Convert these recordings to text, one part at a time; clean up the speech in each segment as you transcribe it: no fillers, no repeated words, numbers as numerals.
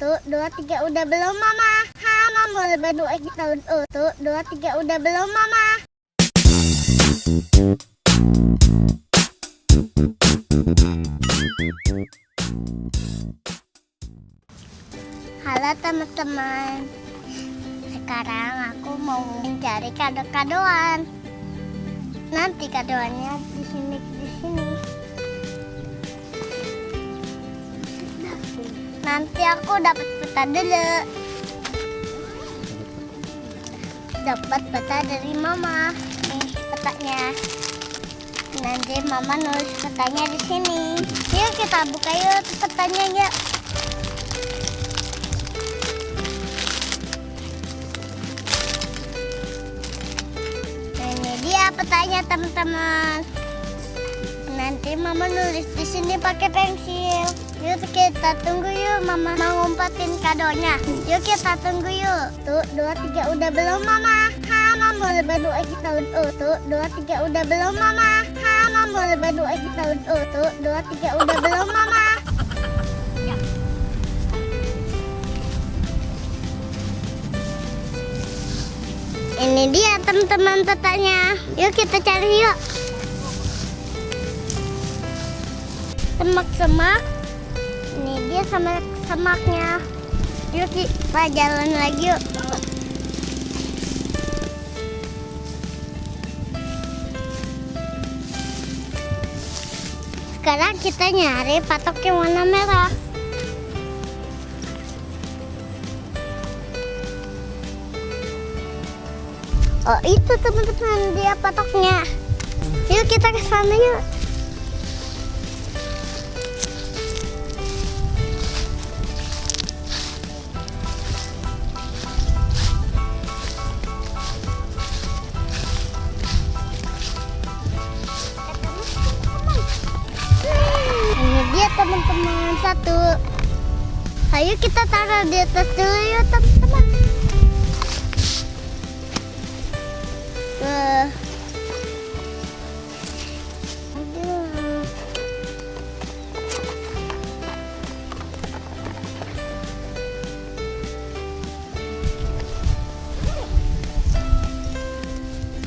Satu, dua, tiga, udah belum mama? Mama berdua kita. Satu, dua, tiga, udah belum mama? Halo teman-teman. Sekarang aku mau mencari kado-kadoan. Nanti kadoannya di sini. Nanti aku dapat peta dulu. Dapat peta dari mama. Nih petanya. Nanti mama nulis petanya di sini. Yuk kita buka yuk petanya yuk. Ini dia petanya teman-teman. Nanti mama nulis di sini pakai pensil. Yuk kita tunggu yuk mama mau ngumpatin kadonya. Yuk kita tunggu yuk. Tuh, dua, tiga, udah belum mama? Mama berdua kita. Tuh, dua, tiga, udah belum mama? Mama berdua kita. Tuh, dua, tiga, udah belum mama? Ya. Ini dia teman-teman petanya. Yuk kita cari yuk. Semak-semak. Ini dia semaknya. Yuk kita jalan lagi yuk. Sekarang kita nyari patok yang warna merah. Oh itu teman-teman dia patoknya. Yuk kita ke sana yuk. Teman-teman satu. Ayo kita taruh di atas dulu yuk teman-teman.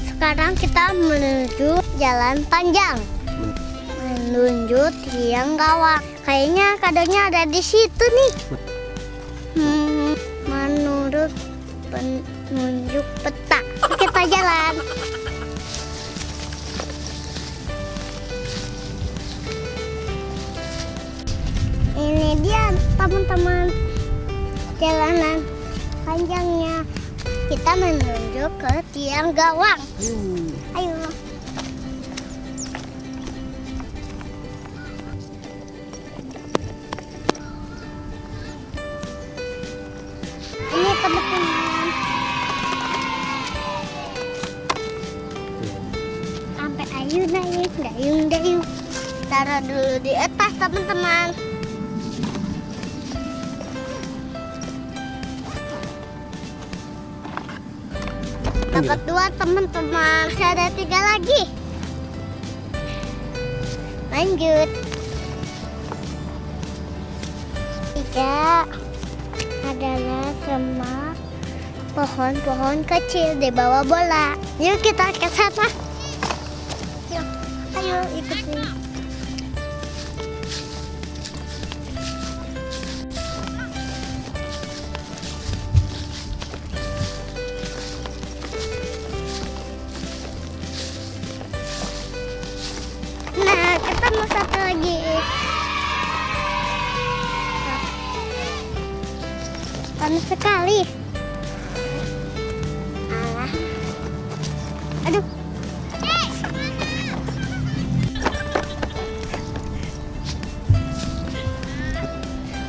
Sekarang kita menuju jalan panjang. Menuju tiang gawang. Kayaknya kadonya ada di situ nih. Menurut penunjuk peta. Kita jalan. Ini dia teman-teman jalanan panjangnya. Kita menuju ke tiang gawang. Ayo. Teman-teman sampai ayun dayung taruh dulu di atas teman-teman. Dapat dua teman-teman, masih ada tiga lagi. Lanjut. Tiga adalah semak pohon-pohon kecil di bawah bola. Yuk kita ke sana. Yuk, ayo ikutin. Nah, ketemu satu lagi. Panas sekali. Alah. Aduh.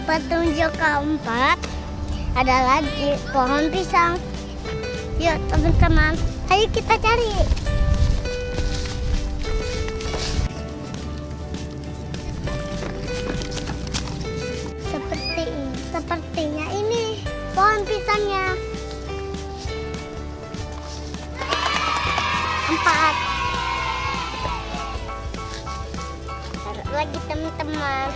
Petunjuk keempat adalah di pohon pisang. Yuk teman-teman, ayo kita cari. Sepertinya ini pohon pisangnya. 4. Taruh lagi teman-teman.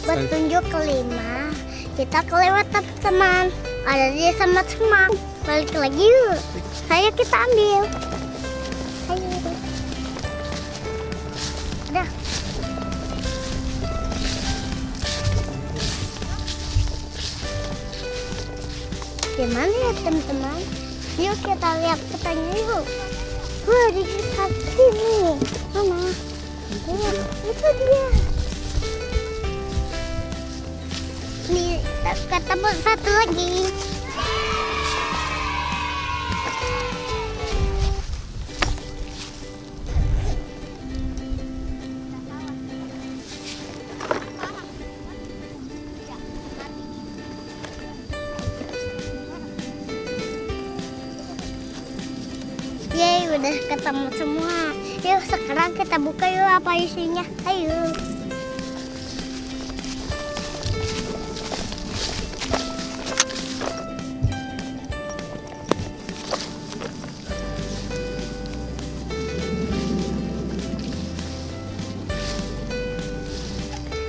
Petunjuk kelima, kita kelewat teman-teman. Ada dia sama semang. Balik lagi yuk. Ayo kita ambil. Ayo. Udah. Gimana ya teman-teman? Yuk kita lihat petanya yuk. Wah, di sini. Mana? Itu dia. Nih, ketemu satu lagi. Yeay, udah ketemu semua. Yuk, sekarang kita buka yuk apa isinya. Ayo.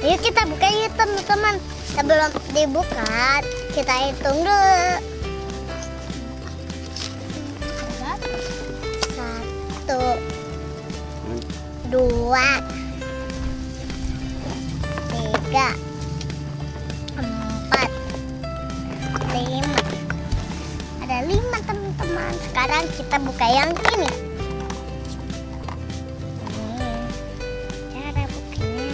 Yuk kita buka yuk teman-teman. Sebelum dibuka, kita hitung dulu. 1, 2, 3, 4, 5. Ada 5 teman-teman. Sekarang kita buka yang ini. Cara bukanya.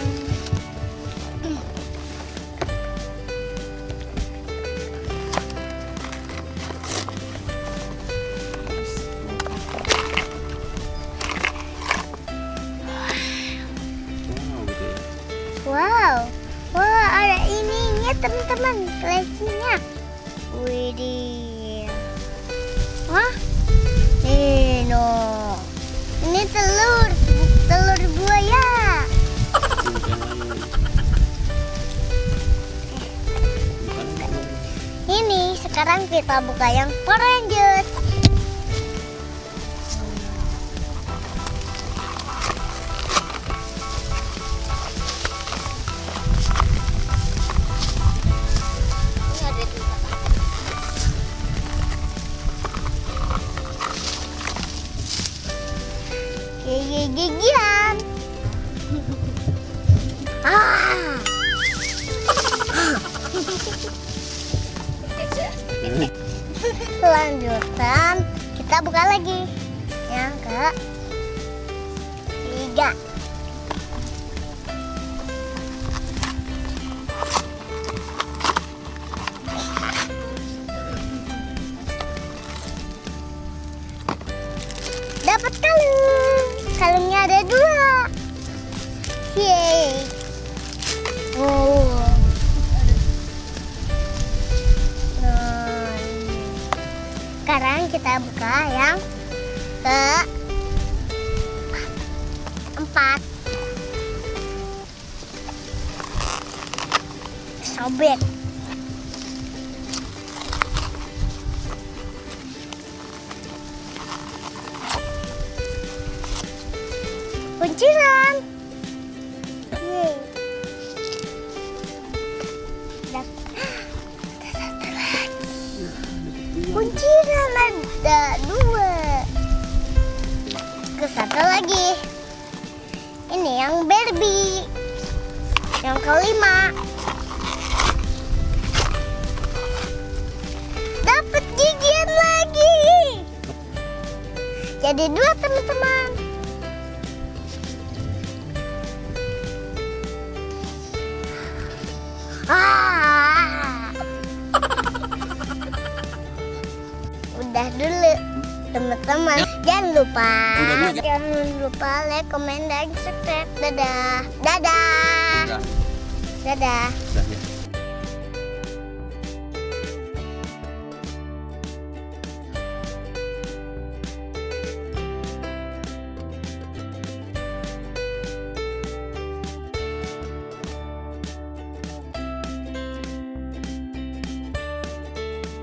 Wow, wah ada ininya teman-teman, flashnya. Widih, wah, ini telur buaya. Ini sekarang kita buka yang Power Rangers. Gigian. Lanjutan kita buka lagi yang ke-3. Dapat kalung. Kalungnya ada 2. Yeay. Oh. Sekarang kita buka yang ke-4. Sobek. Kunciran. Yeay. Ada satu lagi. Kunciran ada 2. Ke satu lagi. Ini yang Barbie. Yang ke-5. Dapat gigian lagi. Jadi 2 teman-teman. Udah dulu teman-teman. Jangan lupa like, comment, dan subscribe. Dadah. Dadah. Dadah.